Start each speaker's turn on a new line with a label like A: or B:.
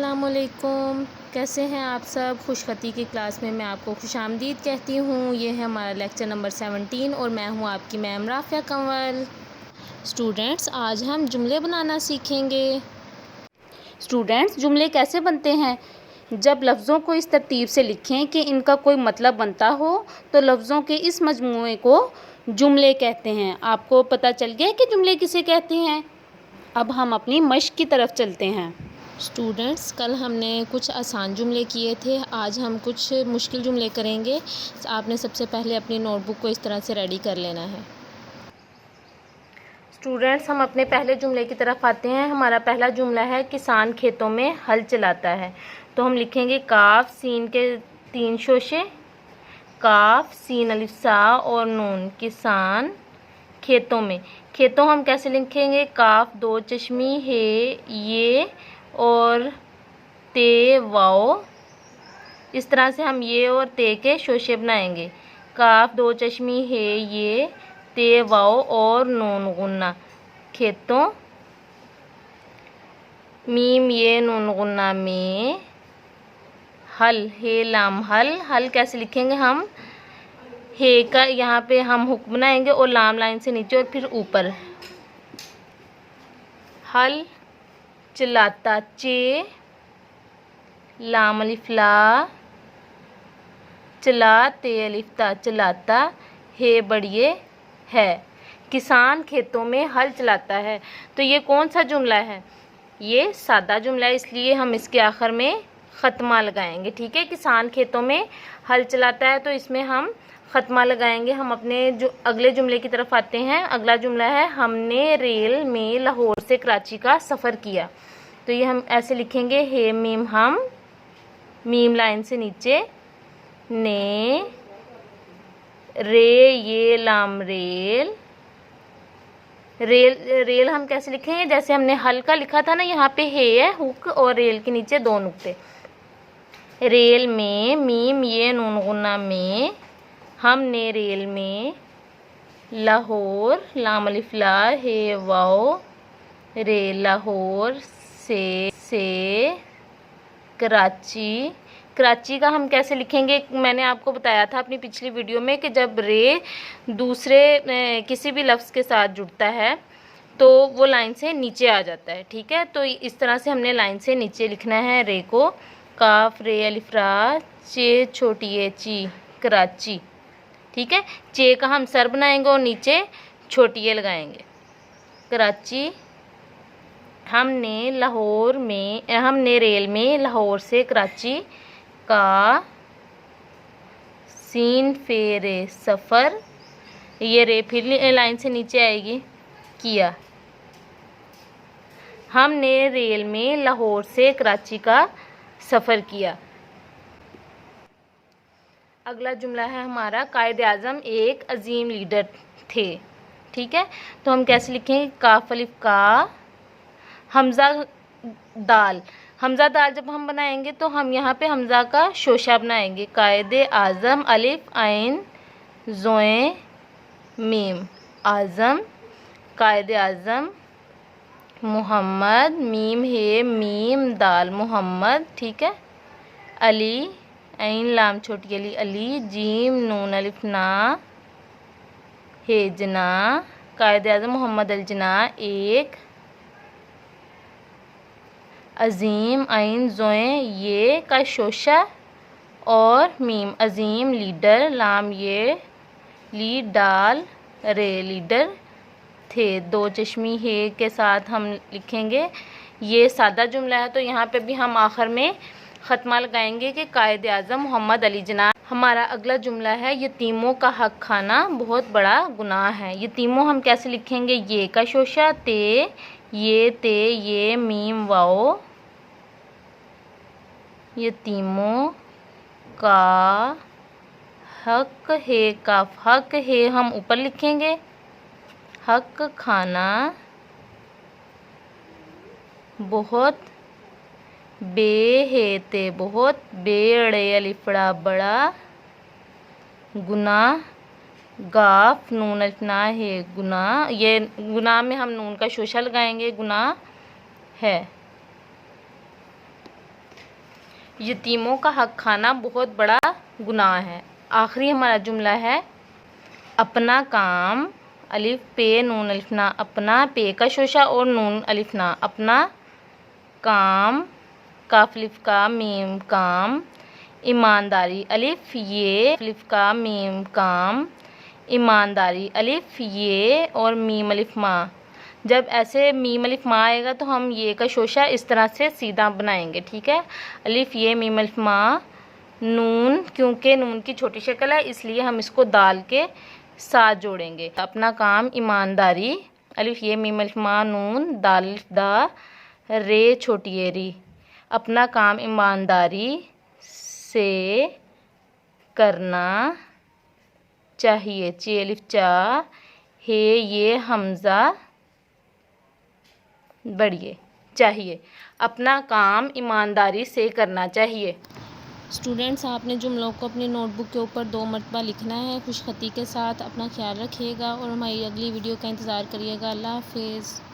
A: अस्सलामुअलैकुम। कैसे हैं आप सब। खुशखती की क्लास में मैं आपको खुशामदीद कहती हूँ। ये है हमारा लेक्चर नंबर 17 और मैं हूँ आपकी मैम राफ़िया कंवल। स्टूडेंट्स, आज हम जुमले बनाना सीखेंगे। स्टूडेंट्स, जुमले कैसे बनते हैं? जब लफ्ज़ों को इस तरतीब से लिखें कि इनका कोई मतलब बनता हो तो लफ्ज़ों के इस मजमूए को जुमले कहते हैं। आपको पता चल गया कि जुमले किसे कहते हैं। अब हम अपनी मश्क की तरफ चलते हैं। स्टूडेंट्स, कल हमने कुछ आसान जुमले किए थे, आज हम कुछ मुश्किल जुमले करेंगे। आपने सबसे पहले अपनी नोटबुक को इस तरह से रेडी कर लेना है। स्टूडेंट्स, हम अपने पहले जुमले की तरफ आते हैं। हमारा पहला जुमला है किसान खेतों में हल चलाता है। तो हम लिखेंगे काफ सीन के 3 शोशे, काफ सीन अलिफ सा और नून। किसान खेतों में, खेतों हम कैसे लिखेंगे? काफ 2 चश्मी है ये और ते वाओ। इस तरह से हम ये और ते के शोशे बनाएंगे। काफ 2 चश्मी है ये, ते वाओ और नून गुन्ना। खेतों, मीम ये नून गुन्ना में, हल हे लाम हल। हल कैसे लिखेंगे हम? हे का यहाँ पे हम हुक बनाएंगे और लाम लाइन से नीचे और फिर ऊपर। हल चलाता चे, लाम अलिफ ला, चला ते अलिफ ता चलाता, हे बढ़िए है। किसान खेतों में हल चलाता है। तो ये कौन सा जुमला है? ये सादा जुमला है, इसलिए हम इसके आखिर में ख़त्मा लगाएंगे। ठीक है, किसान खेतों में हल चलाता है तो इसमें हम ख़त्मा लगाएंगे। हम अपने जो अगले जुमले की तरफ आते हैं। अगला जुमला है हमने रेल में लाहौर से कराची का सफ़र किया। तो ये हम ऐसे लिखेंगे, हे मीम हम, मीम लाइन से नीचे, ने रे ये लाम रेल। रेल रेल हम कैसे लिखेंगे? जैसे हमने हल का लिखा था ना, यहाँ पे है हुक और रेल के नीचे 2 नुक्ते। रेल में, मीम ये नून गुन्ना में, हमने रेल में, लाहौर लाम अलिफ ला हे वाओ रे, लाहौर से कराची। कराची का हम कैसे लिखेंगे? मैंने आपको बताया था अपनी पिछली वीडियो में कि जब रे दूसरे किसी भी लफ्ज़ के साथ जुड़ता है तो वो लाइन से नीचे आ जाता है। ठीक है, तो इस तरह से हमने लाइन से नीचे लिखना है रे को। काफ रे अलिफ रा चे छोटी ए ची, कराची। ठीक है, चे का हम सर बनाएंगे और नीचे छोटी ए लगाएंगे। कराची। हमने रेल में लाहौर से कराची का सीन फेरे सफ़र, ये रे फिर लाइन से नीचे आएगी, किया। हमने रेल में लाहौर से कराची का सफ़र किया। अगला जुमला है हमारा कायदे आज़म एक अजीम लीडर थे। ठीक है, तो हम कैसे लिखेंगे? काफ अलिफ का, हमज़ा दाल। हमज़ा दाल जब हम बनाएंगे तो हम यहाँ पे हमज़ा का शोशा बनाएंगे। कायदे आज़म अलिफ आइन ज़ोए मीम, आज़म कायदे आज़म। मोहम्मद, मीम है मीम दाल मोहम्मद। ठीक है, अली ऐन लाम छोटी अली अली, जीम नून अलिफ ना है जना। कायदे आज़म मोहम्मद अल जना एक, अजीम ऐन ज़ोए ये का शोशा और मीम, अजीम लीडर लाम ये ली डाल रे, लीडर थे। 2 चश्मी है के साथ हम लिखेंगे। ये सादा जुमला है तो यहाँ पे भी हम आखिर में ख़त्मा लगाएंगे कि कायदे आज़म मोहम्मद अली जना। हमारा अगला जुमला है यतीमों का हक खाना बहुत बड़ा गुनाह है। यतीमों हम कैसे लिखेंगे? ये का शोशा ते ये मीम वाओ, यतीमों का हक है, काफ हक है हम ऊपर लिखेंगे, हक खाना बहुत, बे है ते बहुत, बेड़े अलिफड़ा बड़ा, गुनाह गाफ नून अलिफना है गुनाह। ये गुनाह में हम नून का शोशा लगाएंगे, गुनाह है। यतीमों का हक खाना बहुत बड़ा गुनाह है। आखिरी हमारा जुमला है अपना काम, अलिफ पे नून अलिफ ना, अपना पे का शोशा और नून अलिफ ना, अपना काम, काफ अलिफ का मीम काम, ईमानदारी अलिफ ये, अलिफ का मीम काम, ईमानदारी अलिफ ये और मीम अलिफ माँ। जब ऐसे मीम अलिफ माँ आएगा तो हम ये का शोशा इस तरह से सीधा बनाएंगे, ठीक है। अलिफ ये मीम अलिफ माँ, नून, क्योंकि नून की छोटी शक्ल है इसलिए हम इसको दाल के साथ जोड़ेंगे। अपना काम ईमानदारी, अलिफ ये मीम अलिफ माँ नून, दाल अलिफ दा, रे छोटी ए री, अपना काम ईमानदारी से करना चाहिए, चे अलिफ चा, हे ये हमज़ा बढ़िए, चाहिए, अपना काम ईमानदारी से करना चाहिए। स्टूडेंट्स, आपने जुमलों को अपनी नोटबुक के ऊपर 2 मरतबा लिखना है खुशखती के साथ। अपना ख्याल रखिएगा और हमारी अगली वीडियो का इंतज़ार करिएगा। अल्लाह हाफिज़।